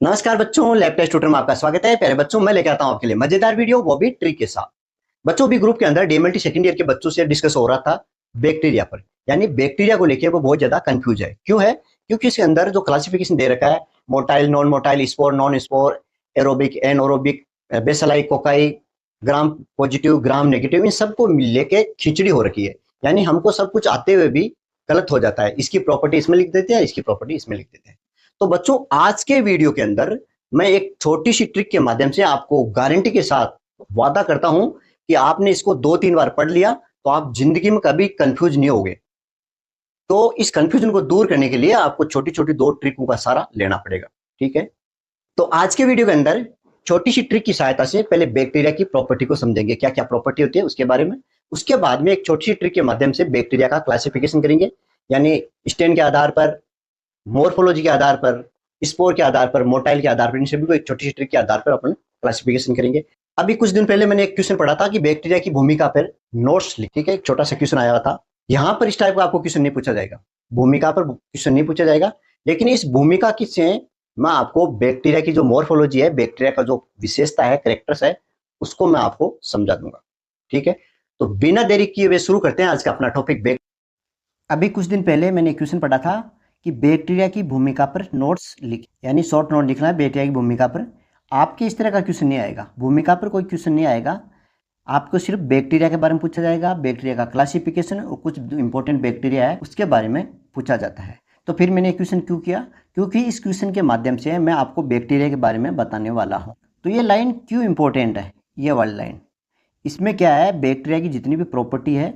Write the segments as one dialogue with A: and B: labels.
A: नमस्कार बच्चों, lab test tutor में आपका स्वागत है। प्यारे बच्चों, मैं लेके आता हूं आपके लिए मजेदार वीडियो, वो भी ट्रिक के साथ। बच्चों, भी ग्रुप के अंदर डीएमएलटी सेकंड ईयर के बच्चों से डिस्कस हो रहा था बैक्टीरिया पर। यानी बैक्टीरिया को लेके वो बहुत ज्यादा कंफ्यूज है। क्यों है? क्योंकि इसके अंदर जो क्लासिफिकेशन दे रखा है, motile, non motile, spore, non spore, aerobic, anaerobic, bacilli, cocci, gram positive, gram negative, इन सबको लेके खिचड़ी हो रखी है। यानी हमको सब कुछ आते हुए भी गलत हो जाता है। इसकी प्रॉपर्टी इसमें लिख देते हैं, इसकी प्रॉपर्टी इसमें लिख देते हैं। तो बच्चों, आज के वीडियो के अंदर मैं एक छोटी सी ट्रिक के माध्यम से आपको गारंटी के साथ वादा करता हूं कि आपने इसको 2-3 बार पढ़ लिया तो आप जिंदगी में कभी कंफ्यूज नहीं होगे। तो इस कंफ्यूजन को दूर करने के लिए आपको छोटी छोटी 2 ट्रिकों का सहारा लेना पड़ेगा। ठीक है? तो आज के वीडियो के अंदर छोटी सी ट्रिक की सहायता से पहले बैक्टीरिया की प्रॉपर्टी को समझेंगे, क्या क्या प्रॉपर्टी होती है उसके बारे में। उसके बाद में एक छोटी सी ट्रिक के माध्यम से बैक्टीरिया का क्लासिफिकेशन करेंगे, यानी स्टेन के आधार पर, मोर्फोलॉजी के आधार पर, स्पोर के आधार पर, मोटाइल के आधार पर, इन सभी को एक छोटी सी ट्रिक के आधार पर अपन क्लासिफिकेशन करेंगे। अभी कुछ दिन पहले मैंने एक क्वेश्चन पढ़ा था कि बैक्टीरिया की भूमिका पर नोट्स लिख, ठीक है, एक छोटा सा क्वेश्चन आया था। यहां पर इस टाइप का आपको क्वेश्चन नहीं पूछा जाएगा, भूमिका पर क्वेश्चन नहीं पूछा जाएगा। लेकिन इस भूमिका की से मैं आपको बैक्टीरिया की जो मोर्फोलॉजी है, बैक्टीरिया का जो विशेषता है, कैरेक्टर्स है, उसको मैं आपको समझा दूंगा। ठीक है? तो बिना देरी किए हुए शुरू करते हैं आज का अपना टॉपिक। अभी कुछ दिन पहले मैंने क्वेश्चन पढ़ा था कि बैक्टीरिया की भूमिका पर नोट्स लिख, यानी शॉर्ट नोट लिखना है बैक्टीरिया की भूमिका पर। आपके इस तरह का क्वेश्चन नहीं आएगा, भूमिका पर कोई क्वेश्चन नहीं आएगा। आपको सिर्फ बैक्टीरिया के बारे में पूछा जाएगा, बैक्टीरिया का क्लासिफिकेशन और कुछ इंपॉर्टेंट बैक्टीरिया है उसके बारे में पूछा जाता है। तो फिर मैंने क्वेश्चन क्यों किया? क्योंकि इस क्वेश्चन के माध्यम से मैं आपको बैक्टीरिया के बारे में बताने वाला हूँ। तो ये लाइन क्यों इंपॉर्टेंट है? ये वाली लाइन, इसमें क्या है, बैक्टीरिया की जितनी भी प्रॉपर्टी है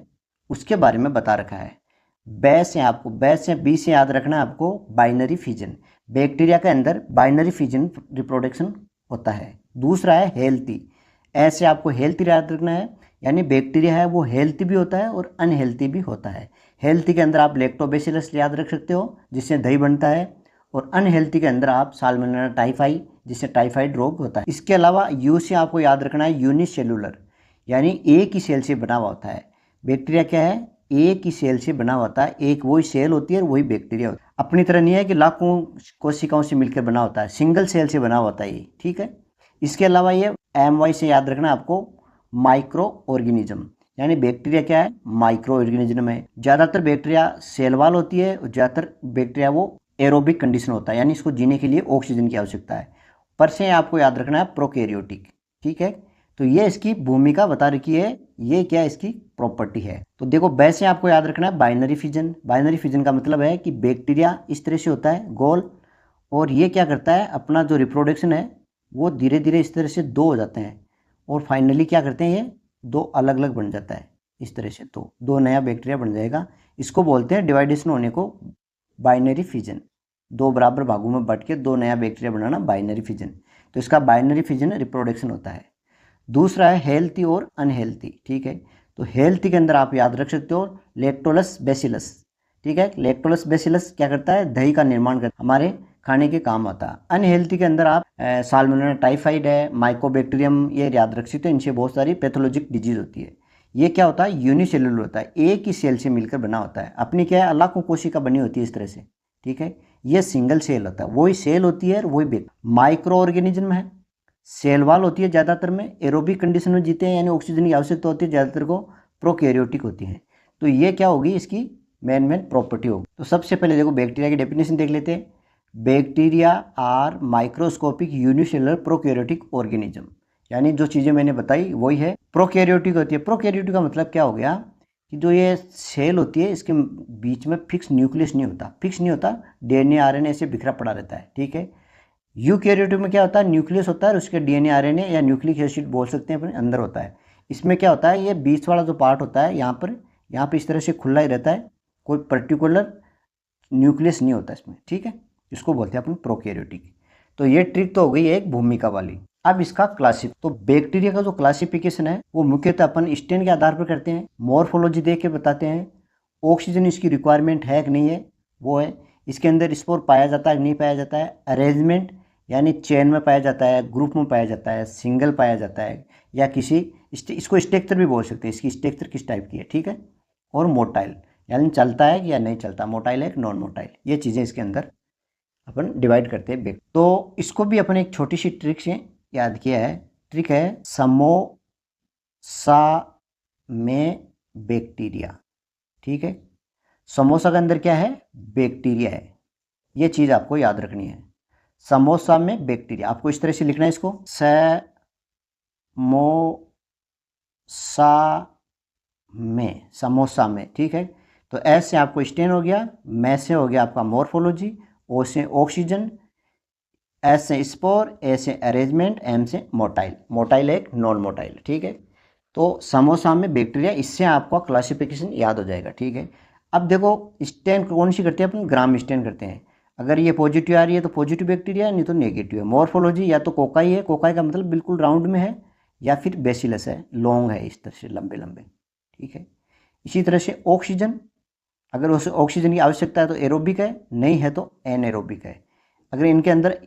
A: उसके बारे में बता रखा है। बैस है, आपको बैस से बी से याद रखना है आपको, बाइनरी फिजन। बैक्टीरिया के अंदर बाइनरी फिजन रिप्रोडक्शन होता है। दूसरा है हेल्थी, ऐसे आपको हेल्थी याद रखना है, यानी बैक्टीरिया है वो हेल्थी भी होता है और अनहेल्थी भी होता है। हेल्थी के अंदर आप लैक्टोबैसिलस याद रख सकते हो जिससे दही बनता है, और अनहेल्थी के अंदर आप साल्मोनेला टाइफाई जिससे टाइफाइड रोग होता है। इसके अलावा यू से आपको याद रखना है यूनिसेलुलर, यानी एक ही सेल से बना हुआ होता है। बैक्टीरिया क्या है? एक ही सेल से बना होता है, एक वही सेल होती है और वही बैक्टीरिया होता है। अपनी तरह नहीं है कि लाखों कोशिकाओं से मिलकर बना होता है, सिंगल सेल से बना होता है ये। ठीक है? इसके अलावा ये MY से याद रखना आपको, माइक्रो ऑर्गेनिज्म, यानी बैक्टीरिया क्या है? माइक्रो ऑर्गेनिज्म है। ज़्यादातर बैक्टीरिया सेल वाल होती है और ज़्यादातर बैक्टीरिया वो एरोबिक कंडीशन होता है, यानी इसको जीने के लिए ऑक्सीजन की आवश्यकता है। पर से आपको याद रखना है प्रोकैरियोटिक। ठीक है? तो ये इसकी भूमिका बता रखी है, ये क्या इसकी प्रॉपर्टी है। तो देखो, वैसे आपको याद रखना है बाइनरी फिजन। बाइनरी फिजन का मतलब है कि बैक्टीरिया इस तरह से होता है गोल, और ये क्या करता है, अपना जो रिप्रोडक्शन है वो धीरे धीरे इस तरह से 2 हो जाते हैं, और फाइनली क्या करते हैं, ये 2 अलग अलग बन जाता है। इस तरह से दो नया बैक्टीरिया बन जाएगा। इसको बोलते हैं डिवाइडेशन होने को बाइनरी फिजन। 2 बराबर भागों में बट के 2 नया बैक्टीरिया बनाना बाइनरी फिजन। तो इसका बाइनरी फिजन रिप्रोडक्शन होता है। दूसरा है हेल्थी और अनहेल्थी। ठीक है? तो हेल्थी के अंदर आप याद रख सकते हो लैक्टोलस बेसिलस। ठीक है? लैक्टोलस बेसिलस क्या करता है? दही का निर्माण करता है, हमारे खाने के काम आता है। अनहेल्थी के अंदर आप साल्मोनेला टाइफाइड है, माइकोबैक्टीरियम, ये याद रख सकते हो। इनसे बहुत सारी पैथोलॉजिक डिजीज होती है। ये क्या होता है? यूनिसेलुलर होता है, एक ही सेल से मिलकर बना होता है। अपनी क्या है, लाखों कोशिका बनी होती है इस तरह से। ठीक है? ये सिंगल सेल होता है, वही सेल होती है और वही माइक्रो ऑर्गेनिज्म है। सेल वाल होती है ज़्यादातर में, एरोबिक कंडीशन में जीते हैं, यानी ऑक्सीजन की आवश्यकता होती है ज़्यादातर को, प्रोकैरियोटिक होती हैं। तो ये क्या होगी, इसकी मेन प्रॉपर्टी होगी। तो सबसे पहले देखो बैक्टीरिया की डेफिनेशन देख लेते हैं। Bacteria are microscopic unicellular prokaryotic organism, यानी जो चीज़ें मैंने बताई वही है, प्रोकैरियोटिक होती है। प्रोकैरियोटिक का मतलब क्या हो गया कि जो ये सेल होती है इसके बीच में फिक्स न्यूक्लियस नहीं होता, फिक्स नहीं होता, DNA RNA ऐसे बिखरा पड़ा रहता है। ठीक है? यूकैरियोटिक में क्या होता है, न्यूक्लियस होता है और उसके DNA RNA या न्यूक्लिक एसिड बोल सकते हैं अपने अंदर होता है। इसमें क्या होता है, ये बीच वाला जो पार्ट होता है यहाँ पर इस तरह से खुला ही रहता है, कोई पर्टिकुलर न्यूक्लियस नहीं होता इसमें। ठीक है? इसको बोलते हैं अपन प्रोकैरियोटिक। तो ये ट्रिक तो हो गई एक भूमिका वाली। अब इसका तो बैक्टीरिया का जो क्लासिफिकेशन है वो मुख्यतः अपन स्टेन के आधार पर करते हैं, मोर्फोलॉजी देख के बताते हैं, ऑक्सीजन इसकी रिक्वायरमेंट है कि नहीं है वो है, इसके अंदर स्पोर पाया जाता है कि नहीं पाया जाता है, अरेंजमेंट यानी चेन में पाया जाता है, ग्रुप में पाया जाता है, सिंगल पाया जाता है, या किसी इसको स्ट्रक्चर भी बोल सकते हैं, इसकी स्ट्रक्चर किस टाइप की है। ठीक है? और मोटाइल यानी चलता है या नहीं चलता, मोटाइल है कि नॉन मोटाइल, ये चीज़ें इसके अंदर अपन डिवाइड करते हैं। तो इसको भी अपन एक छोटी सी ट्रिक से याद किया है। ट्रिक है समोसा में बैक्टीरिया। ठीक है, समोसा के अंदर क्या है, बैक्टीरिया है। ये चीज़ आपको याद रखनी है। समोसा में बैक्टीरिया, आपको इस तरह से लिखना है इसको, समोसा में। ठीक है, तो एस से आपको स्टेन हो गया, मैं से हो गया आपका मॉर्फोलॉजी, ओ से ऑक्सीजन, एस से स्पोर, ए से अरेंजमेंट, एम से मोटाइल। मोटाइल एक नॉन मोटाइल। ठीक है, तो समोसा में बैक्टीरिया, इससे आपका क्लासिफिकेशन याद हो जाएगा। ठीक है, अब देखो स्टेन कौन सी करते हैं अपन, ग्राम स्टेन करते हैं। अगर ये पॉजिटिव आ रही है तो पॉजिटिव बैक्टीरिया है, नहीं तो नेगेटिव है। मॉर्फोलॉजी या तो कोकाई है, कोकाई का मतलब बिल्कुल राउंड में है, या फिर बेसिलस है, लॉन्ग है, इस तरह से लंबे लंबे। ठीक है, इसी तरह से ऑक्सीजन, अगर उसे ऑक्सीजन की आवश्यकता है तो एरोबिक है, नहीं है तो एनएरोबिक है। अगर इनके अंदर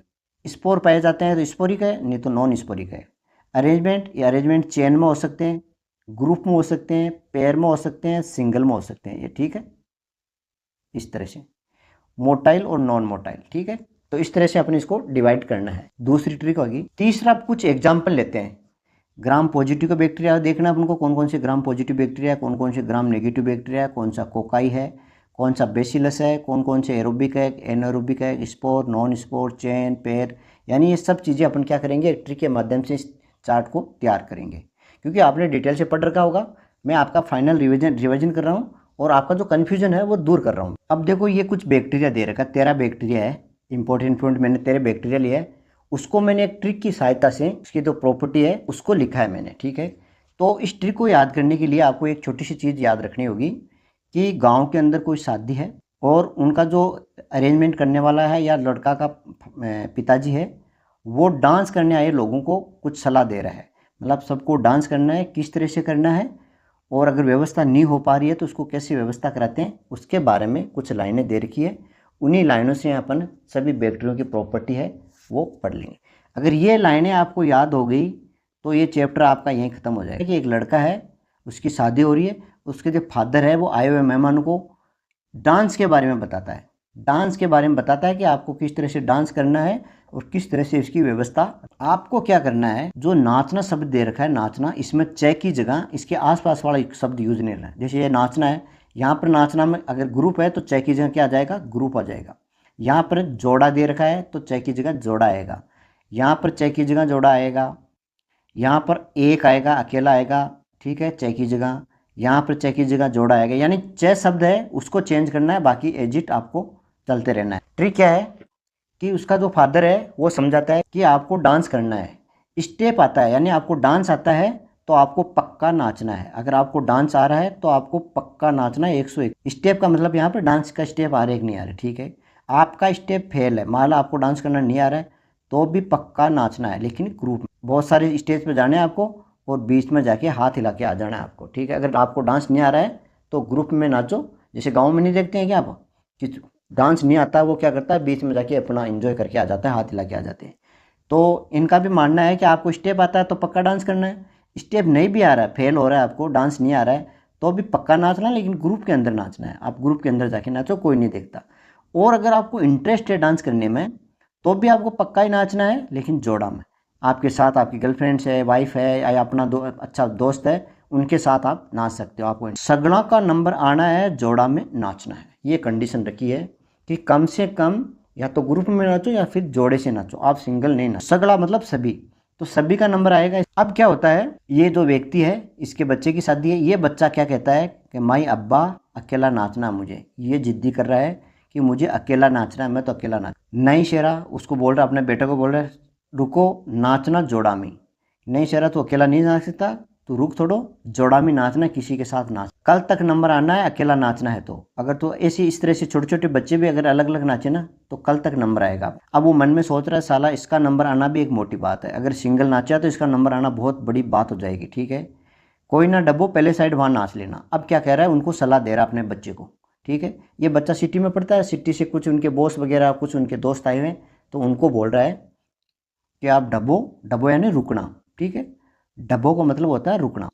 A: स्पोर पाए जाते हैं तो स्पोरिक है, नहीं तो नॉन स्पोरिक है। अरेंजमेंट, ये अरेंजमेंट चेन में हो सकते हैं, ग्रुप में हो सकते हैं, पेयर में हो सकते हैं, सिंगल में हो सकते हैं ये। ठीक है, इस तरह से मोटाइल और नॉन मोटाइल। ठीक है, तो इस तरह से अपने इसको डिवाइड करना है। दूसरी ट्रिक होगी। तीसरा, कुछ एग्जाम्पल लेते हैं। ग्राम पॉजिटिव का बैक्टीरिया देखना है अपन को, कौन कौन से ग्राम पॉजिटिव बैक्टीरिया है, कौन कौन से ग्राम नेगेटिव बैक्टीरिया है, कौन सा कोकाई है, कौन सा बेसिलस है, कौन कौन से एरोबिक है, एनारोबिक है, spore, non spore, chain, pair. यानी ये सब चीज़ें अपन क्या करेंगे, ट्रिक के माध्यम से इस चार्ट को तैयार करेंगे। क्योंकि आपने डिटेल से पढ़ रखा होगा, मैं आपका फाइनल रिविजन कर रहा हूँ और आपका जो कन्फ्यूजन है वो दूर कर रहा हूँ। अब देखो ये कुछ बैक्टीरिया दे रखा है, 13 बैक्टीरिया है। इंपॉर्टेंट पॉइंट, मैंने 13 बैक्टीरिया लिया है, उसको मैंने एक ट्रिक की सहायता से, उसकी जो प्रॉपर्टी है उसको लिखा है मैंने। ठीक है, तो इस ट्रिक को याद करने के लिए आपको एक छोटी सी चीज़ याद रखनी होगी कि गांव के अंदर कोई शादी है और उनका जो अरेंजमेंट करने वाला है या लड़का का पिताजी है, वो डांस करने आए लोगों को कुछ सलाह दे रहा है। मतलब सबको डांस करना है, किस तरह से करना है, और अगर व्यवस्था नहीं हो पा रही है तो उसको कैसे व्यवस्था कराते हैं, उसके बारे में कुछ लाइनें दे रखी है। उन्हीं लाइनों से अपन सभी बैक्टीरिया की प्रॉपर्टी है वो पढ़ लेंगे। अगर ये लाइनें आपको याद हो गई तो ये चैप्टर आपका यहीं ख़त्म हो जाएगा। कि एक लड़का है, उसकी शादी हो रही है, उसके जो फादर है वो आए हुए मेहमान को डांस के बारे में बताता है। डांस के बारे में बताता है कि आपको किस तरह से डांस करना है और किस तरह से इसकी व्यवस्था। आपको क्या करना है, जो नाचना शब्द दे रखा है नाचना, इसमें च की जगह इसके आसपास वाला शब्द यूज नहीं करना है। जैसे ये नाचना है, यहाँ पर नाचना में अगर ग्रुप है तो च की जगह क्या आ जाएगा, ग्रुप आ जाएगा। यहाँ पर जोड़ा दे रखा है तो च की जगह जोड़ा आएगा, यहाँ पर च की जगह जोड़ा आएगा, यहाँ पर एक आएगा, अकेला आएगा। ठीक है, च की जगह, यहाँ पर च की जगह जोड़ा आएगा। यानी च शब्द है उसको चेंज करना है, बाकी एजिट आपको चलते रहना है। ट्रिक क्या है कि उसका जो फादर है वो समझाता है कि आपको डांस करना है, स्टेप आता है, यानी आपको डांस आता है तो आपको पक्का नाचना है। अगर आपको डांस आ रहा है तो आपको पक्का नाचना है 101। स्टेप का मतलब यहाँ पर डांस का स्टेप आ रहा है कि नहीं आ रहा है। ठीक है, आपका स्टेप फेल है, मान लो आपको डांस करना नहीं आ रहा है, तो भी पक्का नाचना है, लेकिन ग्रुप में। बहुत सारे स्टेज पे जाने हैं आपको और बीच में जाके हाथ हिला के आ जाना है आपको। ठीक है, अगर आपको डांस नहीं आ रहा है तो ग्रुप में नाचो। जैसे गाँव में नहीं देखते हैं क्या आप, कि डांस नहीं आता है वो क्या करता है, बीच में जाके अपना एंजॉय करके आ जाता है, हाथ हिला के आ जाते हैं। तो इनका भी मानना है कि आपको स्टेप आता है तो पक्का डांस करना है, स्टेप नहीं भी आ रहा है, फेल हो रहा है, आपको डांस नहीं आ रहा है, तो भी पक्का नाचना है, लेकिन ग्रुप के अंदर नाचना है। आप ग्रुप के अंदर जाके नाचो, कोई नहीं देखता। और अगर आपको इंटरेस्ट है डांस करने में तो भी आपको पक्का ही नाचना है, लेकिन जोड़ा में। आपके साथ आपकी गर्लफ्रेंड्स है, वाइफ है, या अपना अच्छा दोस्त है, उनके साथ आप नाच सकते हो। आपको सगड़ा का नंबर आना है, जोड़ा में नाचना है, ये कंडीशन रखी है कि कम से कम या तो ग्रुप में नाचो या फिर जोड़े से नाचो, आप सिंगल नहीं नाचो। सगड़ा मतलब सभी, तो सभी का नंबर आएगा। अब क्या होता है, ये जो व्यक्ति है इसके बच्चे की शादी है, ये बच्चा क्या कहता है कि माई अब्बा अकेला नाचना मुझे, ये जिद्दी कर रहा है कि मुझे अकेला नाचना है, मैं तो अकेला नाच। नहीं शेरा उसको बोल रहा, अपने बेटे को बोल रहा है, रुको नाचना जोड़ा में। नहीं शेरा तू अकेला नहीं नाच सकता, तू रुक थोड़ो, जोड़ा में नाचना, किसी के साथ नाच, कल तक नंबर आना है, अकेला नाचना है। तो अगर तो ऐसी इस तरह से छोटे छोटे बच्चे भी अगर अलग अलग नाचे ना तो कल तक नंबर आएगा। अब वो मन में सोच रहा है साला इसका नंबर आना भी एक मोटी बात है, अगर सिंगल नाचा तो इसका नंबर आना बहुत बड़ी बात हो जाएगी। ठीक है, कोई ना डब्बो, पहले साइड वहाँ नाच लेना। अब क्या कह रहा है, उनको सलाह दे रहा है अपने बच्चे को। ठीक है, ये बच्चा सिटी में पढ़ता है, सिटी से कुछ उनके बॉस वगैरह कुछ उनके दोस्त आए हुए हैं, तो उनको बोल रहा है कि आप डब्बो, डब्बो यानी रुकना। ठीक है, डब्बो का मतलब होता है रुकना।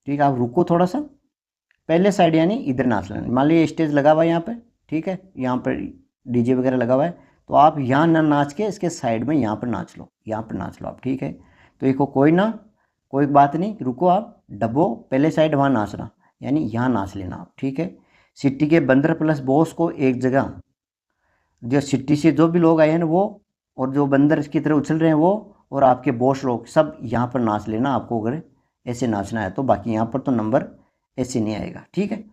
A: ठीक है, आप रुको थोड़ा सा, पहले साइड यानी इधर नाच लेना। मान लीजिए स्टेज लगा हुआ है यहाँ पे, ठीक है, यहाँ पर डीजे वगैरह लगा हुआ है, तो आप यहाँ ना नाच के इसके साइड में यहाँ पर नाच लो, यहाँ पर नाच लो आप, ठीक है। तो देखो कोई बात नहीं, रुको आप, डब्बो पहले साइड वहाँ नाचना, यानी यहाँ नाच लेना आप, ठीक है। सिटी के बंदर प्लस बॉस को एक जगह, जो सिटी से जो भी लोग आए हैं ना वो, और जो बंदर इसकी तरह उछल रहे हैं वो, और आपके बॉस लोग सब यहाँ पर नाच लेना आपको, अगर ऐसे नाचना है तो। बाकी यहाँ पर तो नंबर ऐसे नहीं आएगा, ठीक है।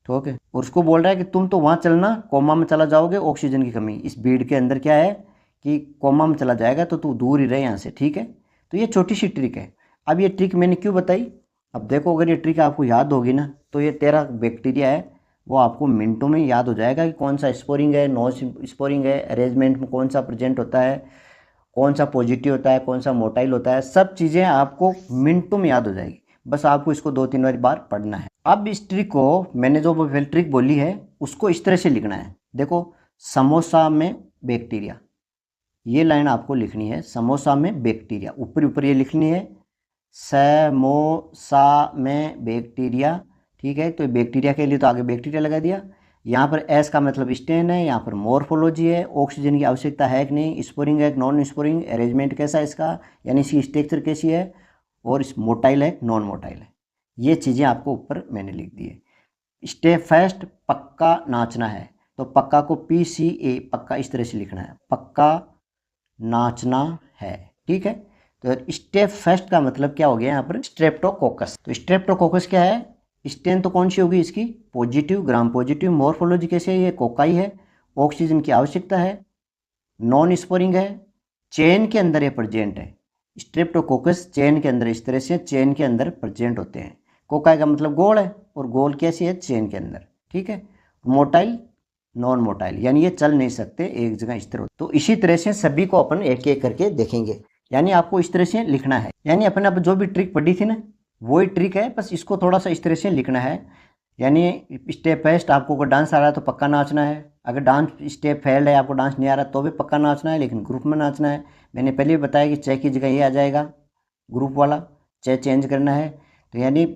A: तो ओके, और उसको बोल रहा है कि तुम तो वहाँ चलना, कोमा में चला जाओगे, ऑक्सीजन की कमी। इस भीड़ के अंदर क्या है कि कोमा में चला जाएगा, तो तू दूर ही रहे यहाँ से, ठीक है। तो ये छोटी सी ट्रिक है। अब ये ट्रिक मैंने क्यों बताई, अब देखो अगर ये ट्रिक आपको याद होगी ना, तो ये तेरा बैक्टीरिया है वो आपको मिनटों में याद हो जाएगा कि कौन सा स्पोरिंग है, नो स्पोरिंग है, अरेंजमेंट में कौन सा प्रेजेंट होता है, कौन सा पॉजिटिव होता है, कौन सा मोटाइल होता है, सब चीज़ें आपको मिनटों में याद हो जाएगी। बस आपको इसको 2-3 बार पढ़ना है। अब इस ट्रिक को, मैंने जो ट्रिक बोली है उसको इस तरह से लिखना है। देखो, समोसा में बैक्टीरिया, ये लाइन आपको लिखनी है, समोसा में बैक्टीरिया, ऊपर ऊपर ये लिखनी है, समोसा में बैक्टीरिया, ठीक है। तो बैक्टीरिया के लिए तो आगे बैक्टीरिया लगा दिया। यहाँ पर एस का मतलब स्टेन है, यहाँ पर मॉर्फोलॉजी है, ऑक्सीजन की आवश्यकता है कि नहीं, स्पोरिंग है नॉन स्पोरिंग, अरेंजमेंट कैसा है इसका, यानी इसकी स्ट्रक्चर कैसी है, और इस मोटाइल है नॉन मोटाइल है। ये चीज़ें आपको ऊपर मैंने लिख दी है। स्टे फास्ट, पक्का नाचना है, तो पक्का को PCA, पक्का इस तरह से लिखना है, पक्का नाचना है, ठीक है। तो स्टे फास्ट का मतलब क्या हो गया यहाँ पर, स्ट्रेप्टोकोकस। तो स्ट्रेप्टोकोकस क्या है, स्टेन तो कौन सी होगी इसकी, पॉजिटिव, ग्राम पॉजिटिव। मॉर्फोलॉजी कैसे है, ये कोकाई है, ऑक्सीजन की आवश्यकता है, नॉन स्पोरिंग है, चेन के अंदर ये प्रेजेंट है। स्ट्रेप्टोकोकस चेन के अंदर, इस तरह से चेन के अंदर प्रेजेंट होते हैं। कोकाई का मतलब गोल है, और गोल कैसी है, चेन के अंदर, ठीक है। मोटाइल, नॉन मोटाइल, यानी ये चल नहीं सकते एक जगह इस तरह। तो इसी तरह से सभी को अपन एक एक करके देखेंगे, यानी आपको इस तरह से लिखना है। यानी अपन अब जो भी ट्रिक पढ़ी थी ना, वही ट्रिक है, बस इसको थोड़ा सा इस तरह से लिखना है। यानी स्टेप फर्स्ट, आपको अगर डांस आ रहा है तो पक्का नाचना है, अगर डांस स्टेप फेल्ड है, आपको डांस नहीं आ रहा तो भी पक्का नाचना है, लेकिन ग्रुप में नाचना है। मैंने पहले भी बताया कि चे की जगह ये आ जाएगा, ग्रुप वाला चे चेंज करना है। तो यानी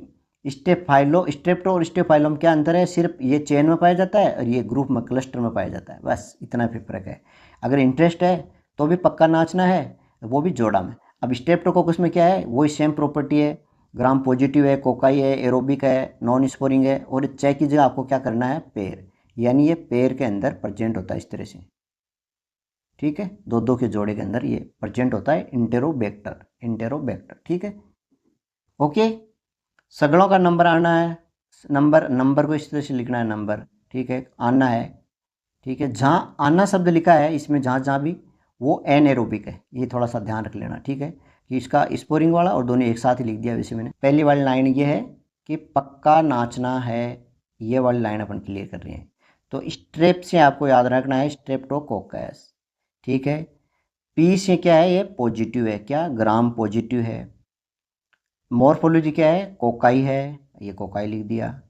A: स्टेप्टो और स्टेफाइलोम क्या अंतर है, सिर्फ ये चेन में पाया जाता है और ये ग्रुप में, क्लस्टर में पाया जाता है, बस इतना भी फर्क है। अगर इंटरेस्ट है तो भी पक्का नाचना है, वो भी जोड़ा में। अब स्ट्रेप्टोकोकस में क्या है, वही सेम प्रॉपर्टी है, ग्राम पॉजिटिव है, कोकाई है, एरोबिक है, नॉन स्पोरिंग है, और चेक की जगह आपको क्या करना है, पेयर, यानी ये पेयर के अंदर प्रेजेंट होता है इस तरह से, ठीक है। दो के जोड़े के अंदर ये प्रेजेंट होता है, इंटेरोबैक्टर, ठीक है। ओके, सगड़ों का नंबर आना है, नंबर को इस तरह से लिखना है, नंबर, ठीक है, आना है, ठीक है। जहाँ आना शब्द लिखा है इसमें, जहाँ जहाँ भी, वो एनएरोबिक है, ये थोड़ा सा ध्यान रख लेना, ठीक है। कि इसका स्पोरिंग वाला और दोनों एक साथ ही लिख दिया वैसे मैंने। पहली वाली लाइन ये है कि पक्का नाचना है, ये वाली लाइन अपन क्लियर कर रहे हैं। तो स्ट्रेप से आपको याद रखना है, स्ट्रेप्टोकोकस, ठीक है। पी से क्या है, ये पॉजिटिव है, क्या, ग्राम पॉजिटिव है। मॉर्फोलॉजी क्या है, कोकाई है, ये कोकाई लिख दिया।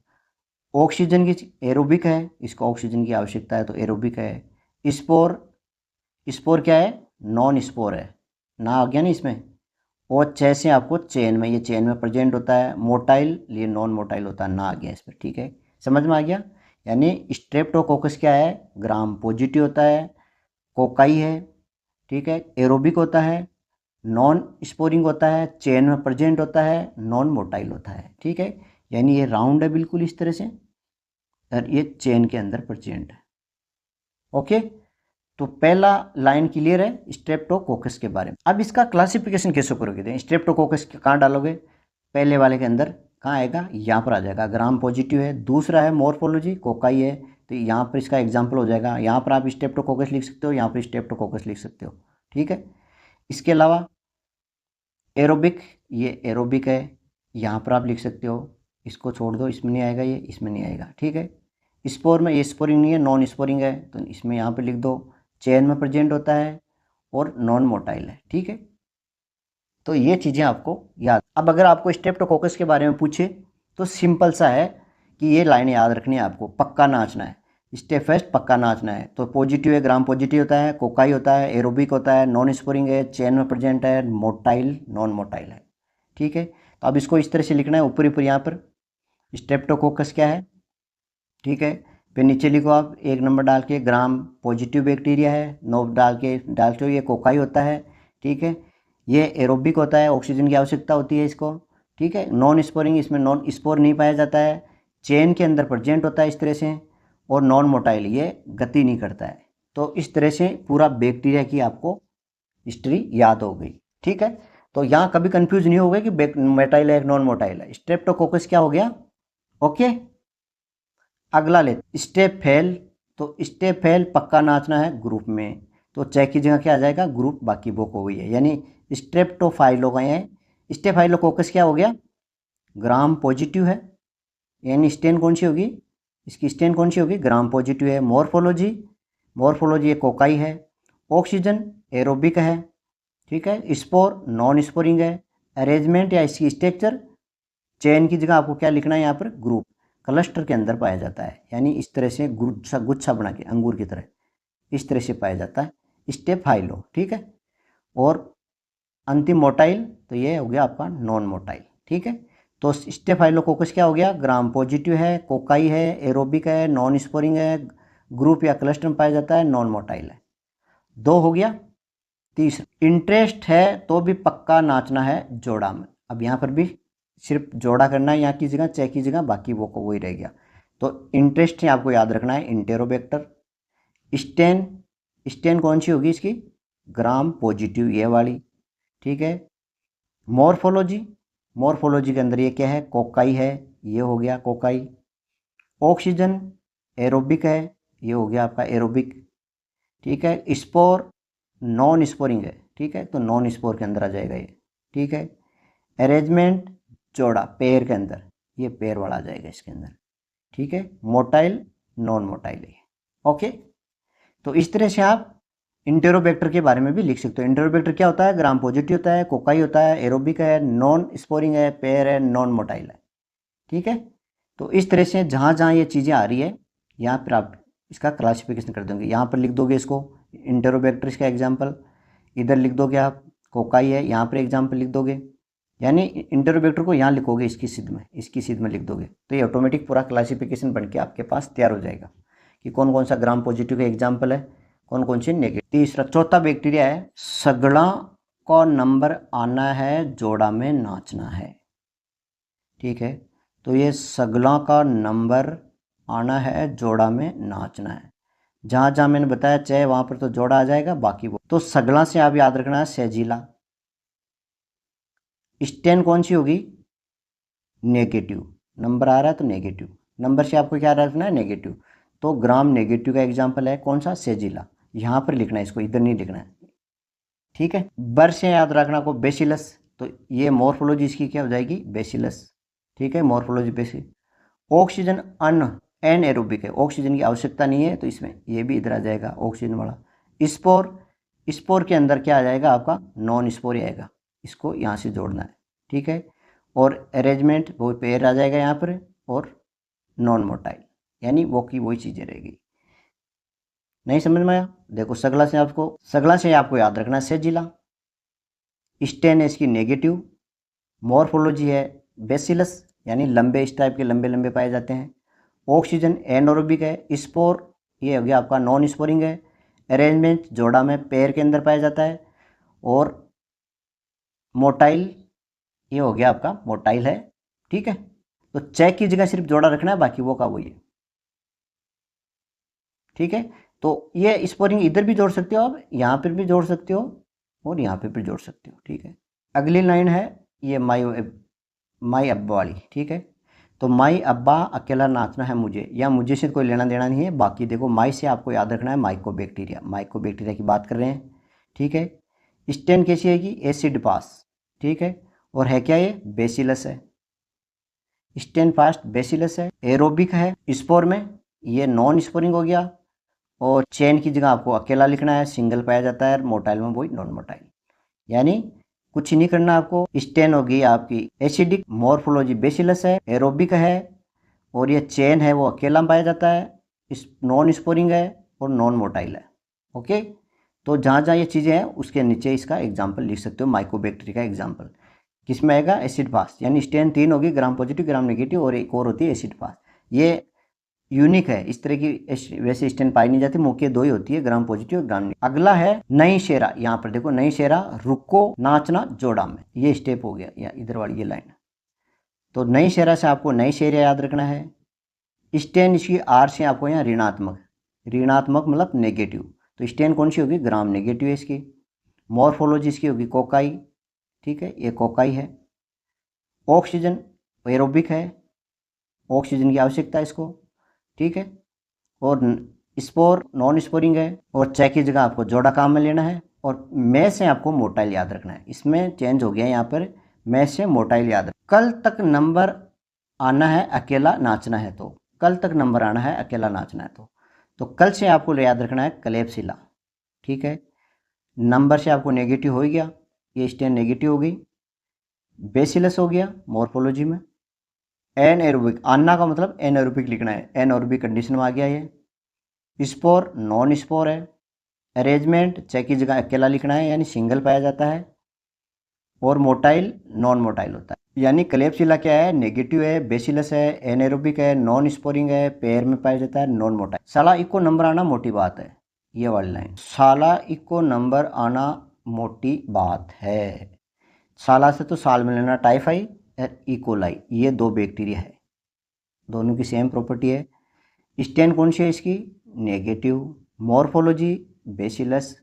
A: ऑक्सीजन की एरोबिक है, इसको ऑक्सीजन की आवश्यकता है तो एरोबिक है। स्पोर क्या है, नॉन स्पोर है, ना आ गया ना इसमें। और चे से आपको चेन में, ये चेन में प्रेजेंट होता है। मोटाइल, ये नॉन मोटाइल होता है, ना आ गया इस पर, ठीक है, समझ में आ गया। यानी स्ट्रेप्टोकोकस क्या है, ग्राम पॉजिटिव होता है, कोकाई है, ठीक है, एरोबिक होता है, नॉन स्पोरिंग होता है, चेन में प्रेजेंट होता है, नॉन मोटाइल होता है, ठीक है। यानी ये राउंड है बिल्कुल इस तरह से, और ये चेन के अंदर प्रेजेंट है। ओके, तो पहला लाइन क्लियर है स्ट्रेप्टोकोकस के बारे में। अब इसका क्लासिफिकेशन कैसे करोगे, स्ट्रेप्टोकोकस कहाँ डालोगे, पहले वाले के अंदर कहाँ आएगा, यहाँ पर आ जाएगा, ग्राम पॉजिटिव है। दूसरा है मॉर्फोलॉजी, कोकाई है, तो यहाँ पर इसका एग्जाम्पल हो जाएगा। यहाँ पर आप स्ट्रेप्टोकोकस लिख सकते हो, यहाँ पर स्ट्रेप्टोकोकस लिख सकते हो, ठीक है। इसके अलावा एरोबिक, ये एरोबिक है, यहाँ पर आप लिख सकते हो, इसको छोड़ दो, इसमें नहीं आएगा, ये इसमें नहीं आएगा, ठीक है। स्पोर में, ये स्पोरिंग नहीं है, नॉन स्पोरिंग है, तो इसमें यहाँ पे लिख दो, चेन में प्रेजेंट होता है और नॉन मोटाइल है, ठीक है। तो ये चीज़ें आपको याद। अब अगर आपको स्ट्रेप्टोकोकस के बारे में पूछे तो सिंपल सा है कि ये लाइन याद रखनी है आपको, पक्का नाचना है, स्टे फर्स्ट, पक्का नाचना है। तो पॉजिटिव है, ग्राम पॉजिटिव होता है, कोकाई होता है, एरोबिक होता है, नॉन स्पोरिंग है, चेन में प्रेजेंट है, मोटाइल, नॉन मोटाइल है, ठीक है। तो अब इसको इस तरह से लिखना है, ऊपर ऊपर यहाँ पर स्ट्रेप्टोकोकस क्या है, ठीक है, फिर नीचे लिखो आप 1 नंबर डाल के ग्राम पॉजिटिव बैक्टीरिया है, 9 डालते हो ये कोकाई होता है, ठीक है। ये एरोबिक होता है, ऑक्सीजन की आवश्यकता होती है इसको, ठीक है। नॉन स्पोरिंग, इसमें नॉन स्पोर नहीं पाया जाता है, चेन के अंदर प्रेजेंट होता है इस तरह से, और नॉन मोटाइल, ये गति नहीं करता है। तो इस तरह से पूरा बैक्टीरिया की आपको हिस्ट्री याद हो गई, ठीक है। तो यहाँ कभी कंफ्यूज नहीं होगा कि मोटाइल है नॉन मोटाइल है। स्ट्रेप्टोकोकस क्या हो गया, ओके। अगला ले स्टेप फेल, तो स्टेप फेल पक्का नाचना है ग्रुप में, तो चेक की जगह क्या आ जाएगा, ग्रुप बाकी बुक हो गई है, यानी स्ट्रेप्टोफाइलो गए हैं। स्टेफाइलोकोकस क्या हो गया, ग्राम पॉजिटिव है, यानी स्टेन कौन सी होगी, इसकी स्टेन कौन सी होगी, ग्राम पॉजिटिव है। मॉर्फोलॉजी ये कोकाई है। ऑक्सीजन एरोबिक है, ठीक है। स्पोर नॉन स्पोरिंग है। अरेंजमेंट या इसकी स्ट्रक्चर, चेन की जगह आपको क्या लिखना है यहाँ पर, ग्रुप। क्लस्टर के अंदर पाया जाता है, यानी इस तरह से गुच्छा बना के अंगूर की तरह इस तरह से पाया जाता है, स्टेफाइलो, ठीक है। और अंतिम मोटाइल, तो ये हो गया आपका नॉन मोटाइल, ठीक है। तो स्टेफाइलोकोकस क्या हो गया, ग्राम पॉजिटिव है, कोकाई है, एरोबिक है, नॉन स्पोरिंग है, ग्रुप या क्लस्टर में पाया जाता है, नॉन मोटाइल है। 2 हो गया। तीसरा इंटरेस्ट है तो भी पक्का नाचना है जोड़ा में। अब यहाँ पर भी सिर्फ जोड़ा करना है, यहाँ की जगह चेक की जगह बाकी वो को वही रह गया। तो इंटरेस्ट है आपको याद रखना है इंटेरोबैक्टर। स्टेन कौन सी होगी इसकी, ग्राम पॉजिटिव ये वाली, ठीक है। मॉर्फोलॉजी के अंदर ये क्या है, कोकाई है, ये हो गया कोकाई। ऑक्सीजन एरोबिक है, ये हो गया आपका एरोबिक, ठीक है। स्पोर नॉन स्पोरिंग है, ठीक है, तो नॉन स्पोर के अंदर आ जाएगा ये, ठीक है। अरेंजमेंट जोड़ा पेयर के अंदर, ये पेयर वाला आ जाएगा इसके अंदर, ठीक है। मोटाइल नॉन मोटाइल है, ओके। तो इस तरह से आप इंटेरोबैक्टर के बारे में भी लिख सकते हो। इंटेरोबैक्टर क्या होता है, ग्राम पॉजिटिव होता है, कोकाई होता है, एरोबिक है, नॉन स्पोरिंग है, पेयर है, नॉन मोटाइल है, ठीक है। तो इस तरह से जहाँ जहाँ ये चीज़ें आ रही है यहाँ पर आप इसका क्लासिफिकेशन कर दोगे। यहाँ पर लिख दोगे इसको इंटेरोबैक्टर का एग्जाम्पल, इधर लिख दोगे आप कोकाई है, यहाँ पर एग्जाम्पल लिख दोगे, यानी इंटेरोबैक्टर को यहाँ लिखोगे इसकी सिद्ध में लिख दोगे, तो ये ऑटोमेटिक पूरा क्लासिफिकेशन बन के आपके पास तैयार हो जाएगा कि कौन कौन सा ग्राम पॉजिटिव का एग्जाम्पल है, कौन कौन सी नेगेटिव। चौथा बैक्टीरिया है सगड़ा का नंबर आना है जोड़ा में नाचना है, ठीक है। तो ये सगला का नंबर आना है जोड़ा में नाचना है, जहाँ जहाँ मैंने बताया चाहे वहाँ पर तो जोड़ा आ जाएगा, बाकी वो तो सगला से आप याद रखना है सेजिला। स्टेन कौन सी होगी, नेगेटिव, नंबर आ रहा है तो नेगेटिव, नंबर से आपको क्या रखना है, नेगेटिव। तो ग्राम नेगेटिव का एग्जाम्पल है कौन सा, सेजिला, यहाँ पर लिखना है, इसको इधर नहीं लिखना है, ठीक है। बर से याद रखना को बेसिलस, तो ये मॉर्फोलॉजी इसकी क्या हो जाएगी, बेसिलस, ठीक है, morphology bacilli. Oxygen anaerobic है, ऑक्सीजन की आवश्यकता नहीं है, तो इसमें ये भी इधर आ जाएगा ऑक्सीजन वाला। स्पोर के अंदर क्या आ जाएगा आपका, नॉन स्पोर आएगा, इसको यहाँ से जोड़ना है, ठीक है। और अरेंजमेंट वो पेयर आ जाएगा यहाँ पर, और नॉन मोटाइल, यानी वो की वही चीज़ें रहेगी। नहीं समझ में आया, देखो सगला से आपको याद रखना है सेजिला। स्टेन है इसकी नेगेटिव। मॉर्फोलॉजी है बेसिलस, यानी लंबे इस टाइप के लंबे लंबे पाए जाते हैं। ऑक्सीजन एनोरोबिक है। स्पोर ये हो गया आपका नॉन स्पोरिंग है। अरेंजमेंट जोड़ा में पेयर के अंदर पाया जाता है। और मोटाइल ये हो गया आपका मोटाइल है, ठीक है। तो चेक की जगह सिर्फ जोड़ा रखना है, बाकी वो का वही है, ठीक है। तो ये स्पोरिंग इधर भी जोड़ सकते हो आप, यहाँ पर भी जोड़ सकते हो और यहाँ पे भी जोड़ सकते हो, ठीक है। अगली लाइन है ये माई अब्बा वाली, ठीक है। तो माई अब्बा अकेला नाचना है मुझे, या मुझे से कोई लेना देना नहीं है। बाकी देखो माई से आपको याद रखना है माइकोबैक्टीरिया की बात कर रहे हैं, ठीक है। स्टेन कैसी है कि एसिड पास, ठीक है। और है क्या ये, बेसिलस है, स्टेन फास्ट बेसिलस है। एरोबिक है स्पोर में, ये नॉन स्पोरिंग हो गया। और चेन की जगह आपको अकेला लिखना है, सिंगल पाया जाता है। मोटाइल में वही नॉन मोटाइल, यानी कुछ नहीं करना आपको। स्टेन होगी आपकी एसिडिक, मॉर्फोलॉजी बेसिलस है, एरोबिक है, और ये चेन है वो अकेला पाया जाता है, इस नॉन स्पोरिंग है और नॉन मोटाइल है, ओके। तो जहाँ जहाँ ये चीज़ें हैं उसके नीचे इसका एग्जाम्पल लिख सकते हो। माइकोबैक्टीरिया का एग्जाम्पल किस में आएगा, एसिड फास्ट, यानी स्टेन 3 होगी, ग्राम पॉजिटिव ग्राम नेगेटिव, और एक और होती है एसिड फास्ट। ये यूनिक है, इस तरह की वैसे स्टेन पाई नहीं जाती, मुख्य दो ही होती है, ग्राम पॉजिटिव और ग्राम नेगेटिव। अगला है नई शेरा, यहाँ पर देखो नई शेरा, रुको नाचना जोड़ा में, ये स्टेप हो गया, या इधर वाली ये लाइन। तो नई शेरा से आपको नई शेरा याद रखना है। स्टेन इसकी आर से आपको यहाँ ऋणात्मक, ऋणात्मक मतलब नेगेटिव, तो स्टेन कौन सी होगी, ग्राम नेगेटिव है इसकी। मॉर्फोलॉजी इसकी होगी कोकाई, ठीक है, ये कोकाई है। ऑक्सीजन एरोबिक है, ऑक्सीजन की आवश्यकता है इसको, ठीक है। और स्पोर नॉन स्पोरिंग है, और चेक की जगह आपको जोड़ा काम में लेना है। और में से आपको मोटाइल याद रखना है, इसमें चेंज हो गया यहाँ पर, में से मोटाइल याद रखना। कल तक नंबर आना है अकेला नाचना है, तो कल तक नंबर आना है अकेला नाचना है, तो कल से आपको याद रखना है क्लेप्सिला, ठीक है। नंबर से आपको नेगेटिव हो गया, ये स्टेन नेगेटिव हो गई। बेसिलस हो गया मॉर्फोलॉजी में। एनएरोबिक, आना का मतलब एनएरोबिक लिखना है, एनएरोबिक कंडीशन में आ गया ये। स्पोर नॉन स्पोर है। अरेंजमेंट चेक की जगह अकेला लिखना है, यानी सिंगल पाया जाता है। और मोटाइल नॉन मोटाइल होता है, यानी क्लेप्सिला क्या है, नेगेटिव है, बेसिलस है, एनएरोबिक है, नॉन स्पोरिंग है, पेयर में पाया जाता है, नॉन मोटाइल। साला इको नंबर आना मोटी बात है, ये वाली लाइन, साला इको नंबर आना मोटी बात है। साला से तो साल में लेना, टाइफाई और इकोलाई, ये दो बैक्टीरिया है, दोनों की सेम प्रॉपर्टी है। स्टेन कौन सी है इसकी, नेगेटिव। Morphology bacillus.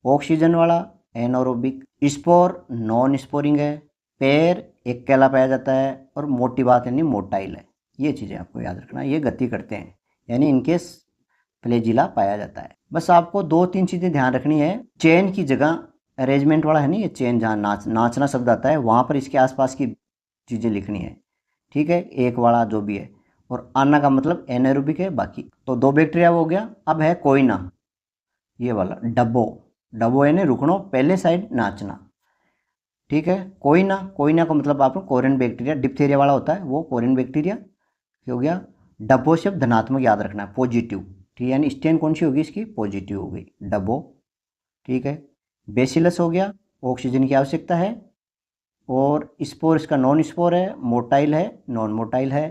A: ऑक्सीजन वाला एनारोबिक। स्पोर नॉन स्पोरिंग है। पेयर एक केला पाया जाता है, और मोटी बात यानी मोटाइल है। ये चीज़ें आपको याद रखना, ये गति करते हैं, यानी इनके फ्लैजिला पाया जाता है। बस आपको दो तीन चीज़ें ध्यान रखनी है। चेन की जगह अरेंजमेंट वाला है ना, ये चेन जहाँ नाचना शब्द आता है, वहाँ पर इसके आसपास की चीज़ें लिखनी है, ठीक है, एक वाला जो भी है। और आना का मतलब एनारोबिक है बाकी। तो दो बैक्टीरिया हो गया। अब है कोयना, ये वाला डब्बो, डब्बो यानी रुकनो, पहले साइड नाचना, ठीक है। कोयना, कोयना का मतलब आपको कोरियन बैक्टीरिया, डिप्थीरिया वाला होता है वो कोरियन बैक्टीरिया हो गया। डब्बो शब्द धनात्मक याद रखना है, पॉजिटिव, ठीक है, यानी स्टेन कौन सी होगी इसकी, पॉजिटिव हो गई, डब्बो, ठीक है। बेसिलस हो गया, ऑक्सीजन की आवश्यकता है। और स्पोर इसका नॉन स्पोर है, मोटाइल है, नॉन मोटाइल है,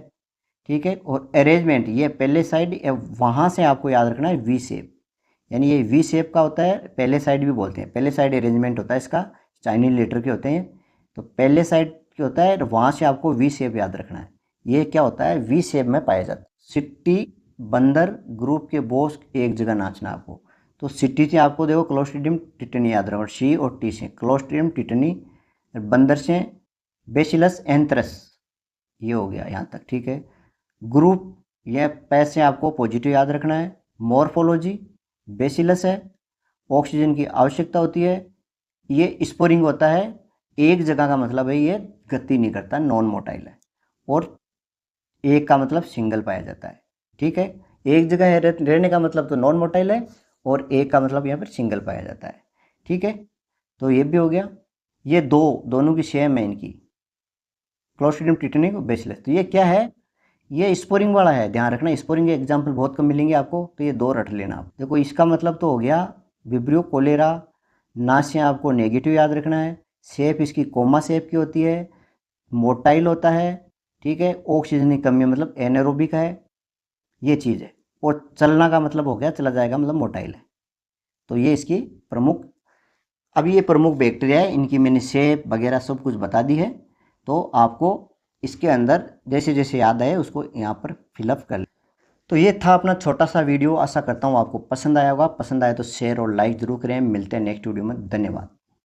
A: ठीक है। और अरेंजमेंट ये पहले साइड, वहाँ से आपको याद रखना है वी शेप, यानी ये वी शेप का होता है, पहले साइड भी बोलते हैं, पहले साइड अरेंजमेंट होता है इसका, चाइनीज लेटर के होते हैं। तो पहले साइड क्या होता है, वहाँ से आपको वी शेप याद रखना है। ये क्या होता है, वी शेप में पाया जाता है। सिट्टी बंदर ग्रुप के बॉस एक जगह नाचना आपको, तो सिट्टी से आपको देखो क्लोस्ट्रीडियम टिटनी याद रखो, सी और टी से क्लोस्ट्रीडियम टिटनी, बंदर से बेसिलस एंथ्रस, ये हो गया यहाँ तक, ठीक है। ग्रुप यह पैसे आपको पॉजिटिव याद रखना है। मॉर्फोलॉजी बेसिलस है, ऑक्सीजन की आवश्यकता होती है, ये स्पोरिंग होता है, एक जगह का मतलब है ये गति नहीं करता, नॉन मोटाइल है। और एक का मतलब सिंगल पाया जाता है, ठीक है। एक जगह रहने का मतलब तो नॉन मोटाइल है, और एक का मतलब यहाँ पर सिंगल पाया जाता है, ठीक है। तो ये भी हो गया। ये दोनों की सेम है इनकी, क्लोस्ट्रीडियम टिटनी और बेसिलस। तो ये क्या है, ये स्पोरिंग वाला है, ध्यान रखना, स्पोरिंग के एग्जाम्पल बहुत कम मिलेंगे आपको, तो ये दो रट लेना आप। देखो इसका मतलब तो हो गया विब्रियो कोलेरा, ना से आपको नेगेटिव याद रखना है, शेप इसकी कोमा शेप की होती है, मोटाइल होता है, ठीक है। ऑक्सीजन की कमी मतलब एनारोबिक है, ये चीज़ है। और चलना का मतलब हो गया चला जाएगा मतलब मोटाइल है। तो ये इसकी प्रमुख, अभी ये प्रमुख बैक्टीरिया है, इनकी मैंने शेप वगैरह सब कुछ बता दी है। तो आपको इसके अंदर जैसे जैसे याद आए उसको यहाँ पर फिलअप कर ले। तो ये था अपना छोटा सा वीडियो, आशा करता हूँ आपको पसंद आया होगा। पसंद आया तो शेयर और लाइक जरूर करें। मिलते हैं नेक्स्ट वीडियो में, धन्यवाद।